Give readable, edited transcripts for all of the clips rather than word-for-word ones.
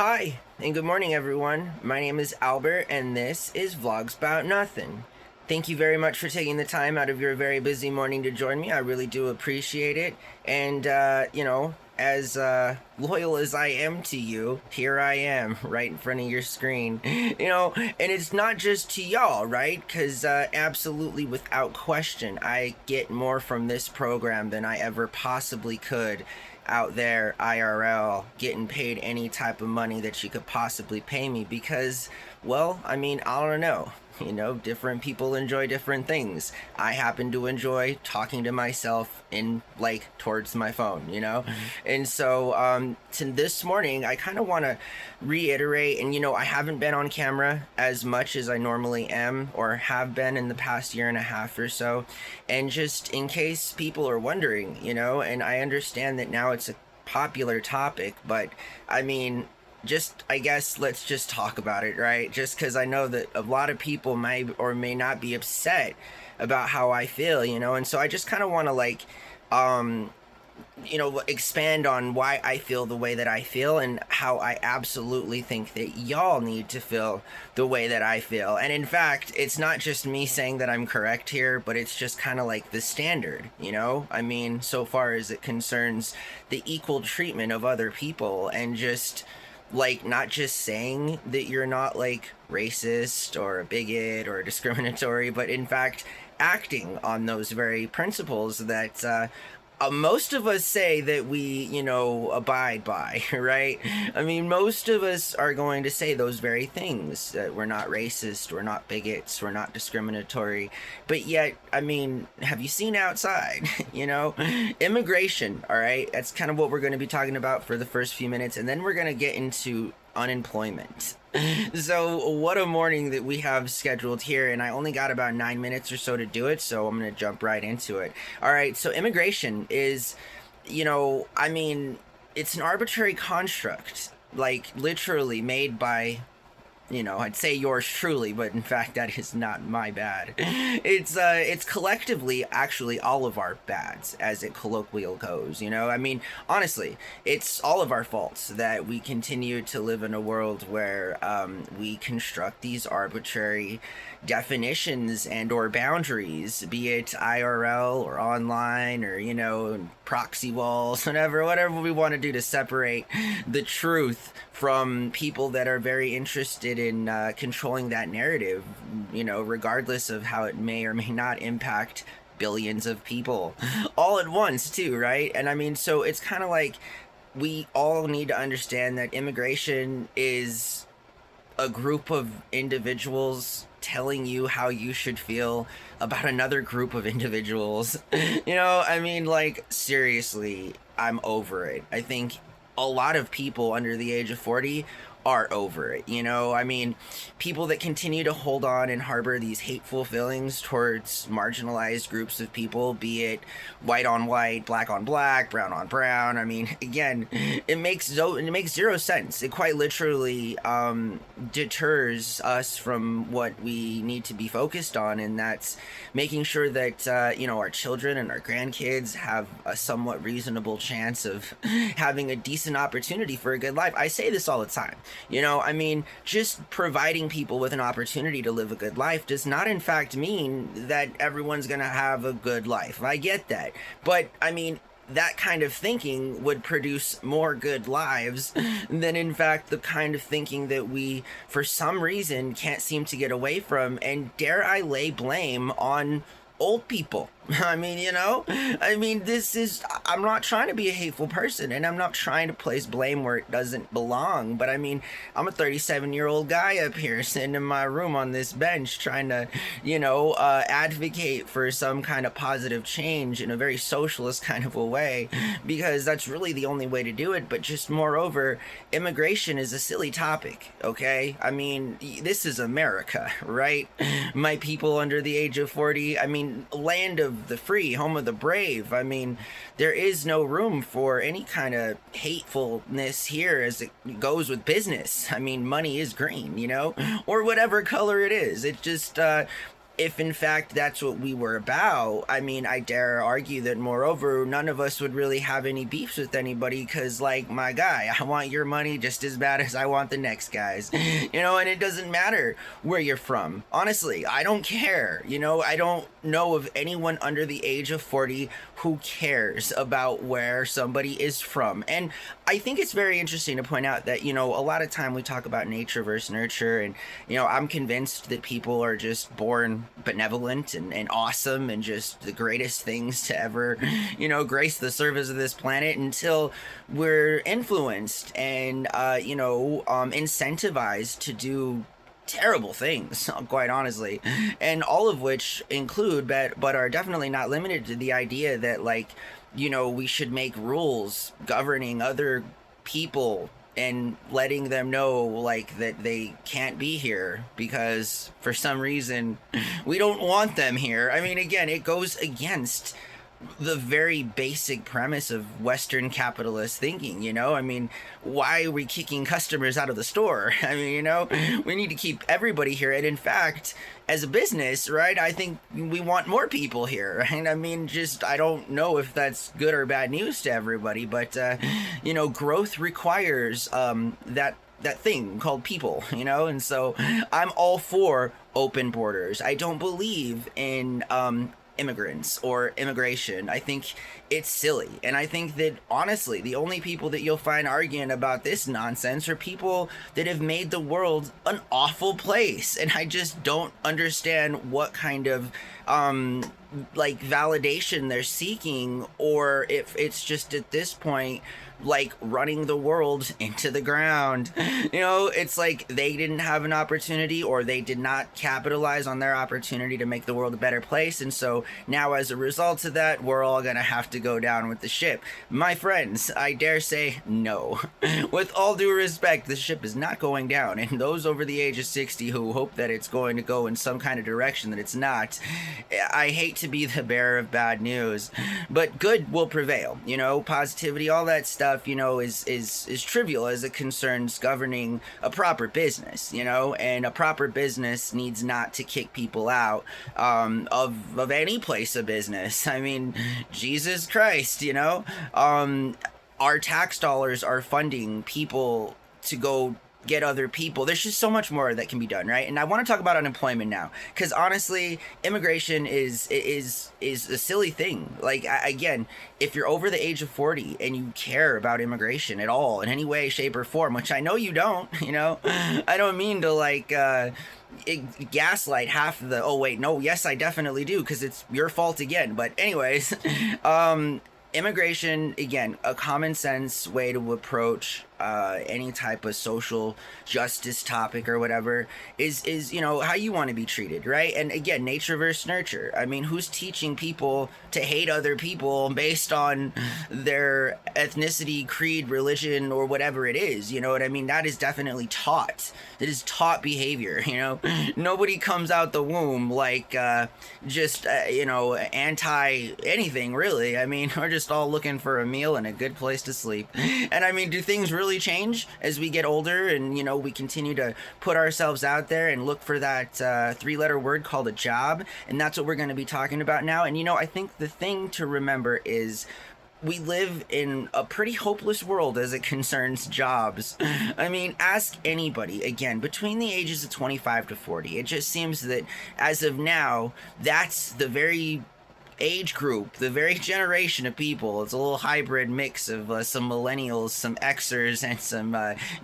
Hi, and good morning, everyone. My name is Albert, and this is Vlogs About Nothing. Thank you very much for taking the time out of your very busy morning to join me. I really do appreciate it. And, as loyal as I am to you, here I am, right in front of your screen. And it's not just to y'all, right? Because, absolutely, without question, I get more from this program than I ever possibly could out there IRL, getting paid any type of money that you could possibly pay me because, well, I don't know. Different people enjoy different things. I happen to enjoy talking to myself towards my phone. And so, to this morning, I kind of want to reiterate, and I haven't been on camera as much as I normally am or have been in the past year and a half or so. And just in case people are wondering, and I understand that now it's a popular topic, but I guess let's just talk about it, right? Just because I know that a lot of people may or may not be upset about how I feel, and so I just kind of want to um, expand on why I feel the way that I feel and how I absolutely think that y'all need to feel the way that I feel. And in fact, it's not just me saying that I'm correct here, but it's just kind of like the standard, so far as it concerns the equal treatment of other people and just not just saying that you're not racist or a bigot or discriminatory, but in fact acting on those very principles that most of us say that we, abide by, right? Most of us are going to say those very things. We're not racist, we're not bigots, we're not discriminatory. But yet, have you seen outside? Immigration, all right? That's kind of what we're going to be talking about for the first few minutes. And then we're going to get into unemployment. So what a morning that we have scheduled here, and I only got about 9 minutes or so to do it, so I'm gonna jump right into it. All right, so immigration is, it's an arbitrary construct, literally made by, I'd say yours truly, but in fact that is not my bad. It's collectively actually all of our bads, as it colloquial goes. Honestly, it's all of our faults that we continue to live in a world where we construct these arbitrary definitions and or boundaries, be it IRL or online or proxy walls, whatever we want to do to separate the truth from people that are very interested in controlling that narrative, regardless of how it may or may not impact billions of people all at once too, right? And so it's kind of like we all need to understand that immigration is a group of individuals telling you how you should feel about another group of individuals. Seriously, I'm over it. I think a lot of people under the age of 40 are over it. People that continue to hold on and harbor these hateful feelings towards marginalized groups of people, be it white on white, black on black, brown on brown. Again, it makes zero sense. It quite literally deters us from what we need to be focused on, and that's making sure that our children and our grandkids have a somewhat reasonable chance of having a decent opportunity for a good life. I say this all the time. Just providing people with an opportunity to live a good life does not in fact mean that everyone's gonna have a good life. I get that. But that kind of thinking would produce more good lives than in fact the kind of thinking that we for some reason can't seem to get away from, and dare I lay blame on old people. I'm not trying to be a hateful person, and I'm not trying to place blame where it doesn't belong, but I'm a 37-year-old guy up here sitting in my room on this bench trying to, advocate for some kind of positive change in a very socialist kind of a way, because that's really the only way to do it. But just moreover, immigration is a silly topic, okay? This is America, right? My people under the age of 40, land of the free, home of the brave. There is no room for any kind of hatefulness here as it goes with business. Money is green, or whatever color it is. It just if in fact that's what we were about, I mean, I dare argue that moreover, none of us would really have any beefs with anybody because, like, my guy, I want your money just as bad as I want the next guy's, and it doesn't matter where you're from. Honestly, I don't care. I don't know of anyone under the age of 40 who cares about where somebody is from. And I think it's very interesting to point out that, a lot of time we talk about nature versus nurture. And, I'm convinced that people are just born benevolent and awesome and just the greatest things to ever, grace the surface of this planet until we're influenced and, incentivized to do terrible things, quite honestly, and all of which include but are definitely not limited to the idea that, like, we should make rules governing other people and letting them know, like, that they can't be here because for some reason we don't want them here. I mean, again, it goes against the very basic premise of Western capitalist thinking, I mean, why are we kicking customers out of the store? I mean, we need to keep everybody here. And in fact, as a business, right, I think we want more people here. And I mean, I don't know if that's good or bad news to everybody, but, growth requires that thing called people, and so I'm all for open borders. I don't believe in immigrants or immigration. I think it's silly. And I think that, honestly, the only people that you'll find arguing about this nonsense are people that have made the world an awful place. And I just don't understand what kind of validation they're seeking, or if it's just at this point like running the world into the ground. It's like they didn't have an opportunity, or they did not capitalize on their opportunity to make the world a better place, and so now as a result of that, we're all gonna have to go down with the ship. My friends, I dare say no. With all due respect, the ship is not going down, and those over the age of 60 who hope that it's going to go in some kind of direction that it's not, I hate to be the bearer of bad news, but good will prevail. Positivity, all that stuff, is trivial as it concerns governing a proper business, and a proper business needs not to kick people out of any place of business. I mean, Jesus Christ, our tax dollars are funding people to go get other people. There's just so much more that can be done, right? And I want to talk about unemployment now, because honestly, immigration is a silly thing. Like, again, if you're over the age of 40 and you care about immigration at all in any way, shape, or form, which I know you don't, I don't mean to gaslight half of the, oh wait, no, yes, I definitely do, because it's your fault again. But anyways, immigration, again, a common sense way to approach any type of social justice topic or whatever is how you want to be treated, right? And again, nature versus nurture. I mean, who's teaching people to hate other people based on their ethnicity, creed, religion, or whatever it is? You know what I mean? That is definitely taught. That is taught behavior. Nobody comes out the womb like anti anything, really. I mean, we're just all looking for a meal and a good place to sleep. And I mean, do things really change as we get older and we continue to put ourselves out there and look for that 3-letter word called a job? And that's what we're going to be talking about now. And I think the thing to remember is we live in a pretty hopeless world as it concerns jobs. I mean, ask anybody, again, between the ages of 25 to 40. It just seems that as of now, that's the very age group, the very generation of people. It's a little hybrid mix of some millennials, some Xers, and some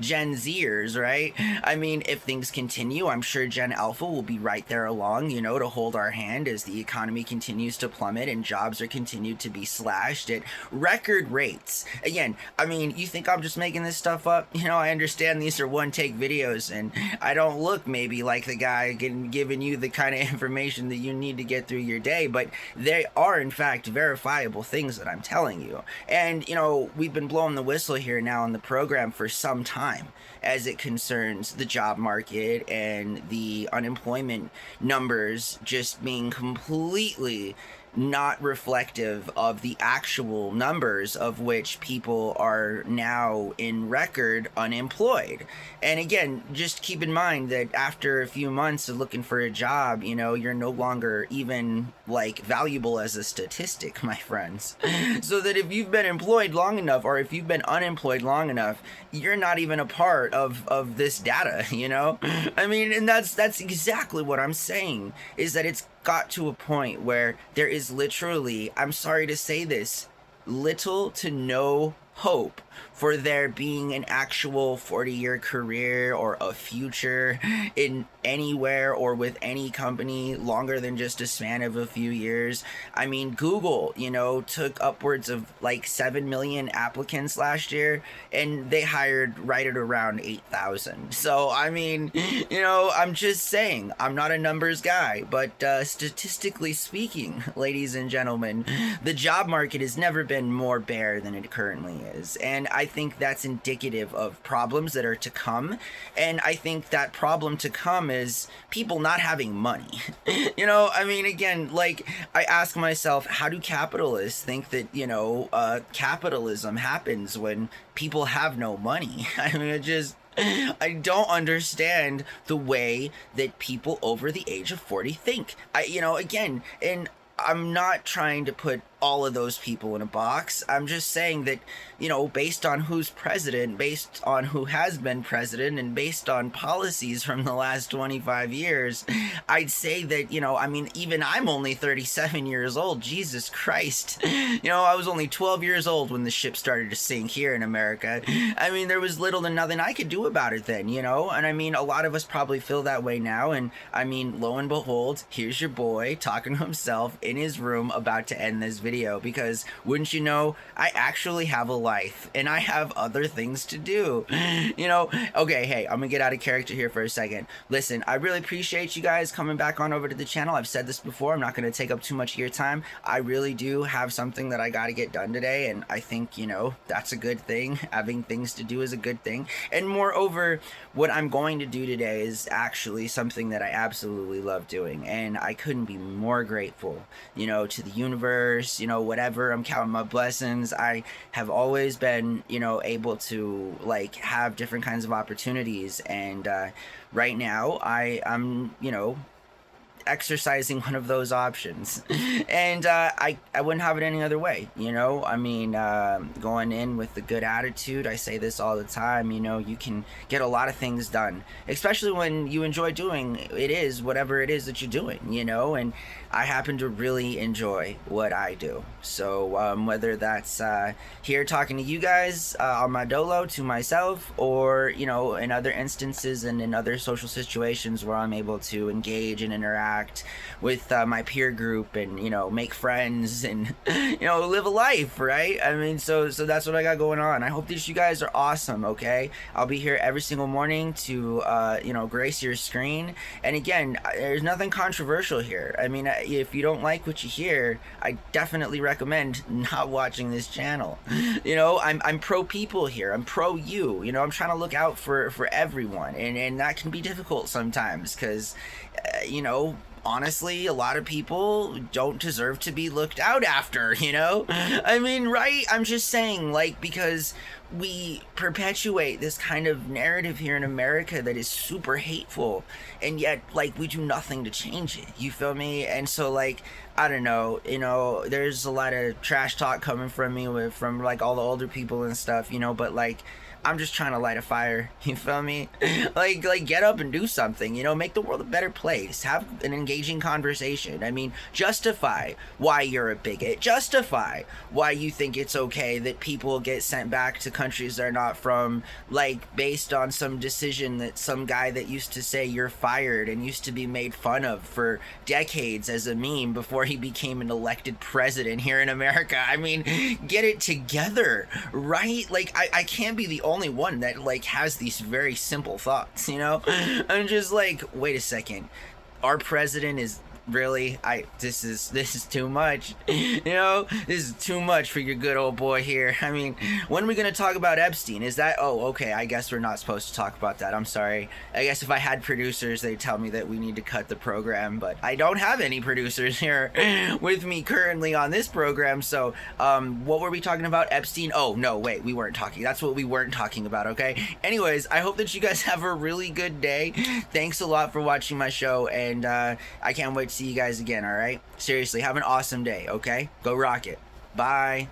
Gen Zers, right? I mean, if things continue, I'm sure Gen Alpha will be right there along, to hold our hand as the economy continues to plummet and jobs are continued to be slashed at record rates. Again, I mean, you think I'm just making this stuff up? I understand these are one-take videos, and I don't look maybe like the guy giving you the kind of information that you need to get through your day, but they are in fact verifiable things that I'm telling you. And we've been blowing the whistle here now on the program for some time as it concerns the job market and the unemployment numbers just being completely not reflective of the actual numbers of which people are now in record unemployed. And again, just keep in mind that after a few months of looking for a job, you're no longer even like valuable as a statistic, my friends. So that if you've been employed long enough, or if you've been unemployed long enough, you're not even a part of this data, I mean, and that's exactly what I'm saying, is that it's got to a point where there is literally, I'm sorry to say this, little to no hope for there being an actual 40-year career or a future in anywhere or with any company longer than just a span of a few years. I mean, Google, took upwards of like 7 million applicants last year, and they hired right at around 8,000. So, I mean, I'm just saying, I'm not a numbers guy, but statistically speaking, ladies and gentlemen, the job market has never been more bare than it currently is. And I think that's indicative of problems that are to come. And I think that problem to come is people not having money. I mean, again, like, I ask myself, how do capitalists think that, capitalism happens when people have no money? I mean, I don't understand the way that people over the age of 40 think. Again, and I'm not trying to put all of those people in a box. I'm just saying that, based on who's president, based on who has been president, and based on policies from the last 25 years, I'd say that, I mean, even I'm only 37 years old. Jesus Christ. I was only 12 years old when the ship started to sink here in America. I mean, there was little to nothing I could do about it then, and I mean, a lot of us probably feel that way now. And I mean, lo and behold, here's your boy talking to himself in his room about to end this video, because wouldn't you know, I actually have a life and I have other things to do. Okay, hey, I'm gonna get out of character here for a second. Listen, I really appreciate you guys coming back on over to the channel. I've said this before, I'm not gonna take up too much of your time. I really do have something that I gotta get done today, and I think, that's a good thing. Having things to do is a good thing. And moreover, what I'm going to do today is actually something that I absolutely love doing, and I couldn't be more grateful, to the universe, whatever. I'm counting my blessings. I have always been, able to like have different kinds of opportunities, and right now I'm exercising one of those options. And I wouldn't have it any other way. I mean, going in with a good attitude, I say this all the time, you can get a lot of things done, especially when you enjoy doing whatever it is that you're doing, and I happen to really enjoy what I do. So whether that's here talking to you guys on my dolo to myself, or in other instances and in other social situations where I'm able to engage and interact with my peer group and make friends and live a life, right? I mean, so that's what I got going on. I hope that you guys are awesome. Okay, I'll be here every single morning to grace your screen. And again, there's nothing controversial here. I mean, if you don't like what you hear, I definitely recommend not watching this channel. I'm pro people here. I'm pro you. I'm trying to look out for everyone, and that can be difficult sometimes, because honestly, a lot of people don't deserve to be looked out after, I mean, right? I'm just saying, like, because we perpetuate this kind of narrative here in America that is super hateful, and yet, like, we do nothing to change it. You feel me? And so, like, I don't know, there's a lot of trash talk coming from me, from like all the older people and stuff, but like, I'm just trying to light a fire. You feel me? like get up and do something, make the world a better place. Have an engaging conversation. I mean, justify why you're a bigot. Justify why you think it's okay that people get sent back to countries they're not from, like, based on some decision that some guy that used to say you're fired and used to be made fun of for decades as a meme before he became an elected president here in America. I mean, get it together, right? Like, I can't be the only one that like has these very simple thoughts. I'm just like, wait a second, our president is Really, this is too much. You know, this is too much for your good old boy here. I mean, when are we gonna talk about Epstein? Is that, oh, okay, I guess we're not supposed to talk about that. I'm sorry. I guess if I had producers, they'd tell me that we need to cut the program, but I don't have any producers here with me currently on this program. So what were we talking about? Epstein? Oh no, wait, we weren't talking. That's what we weren't talking about. Okay, anyways, I hope that you guys have a really good day. Thanks a lot for watching my show, and I can't wait to see you guys again. All right, seriously, have an awesome day. Okay, go rock it. Bye.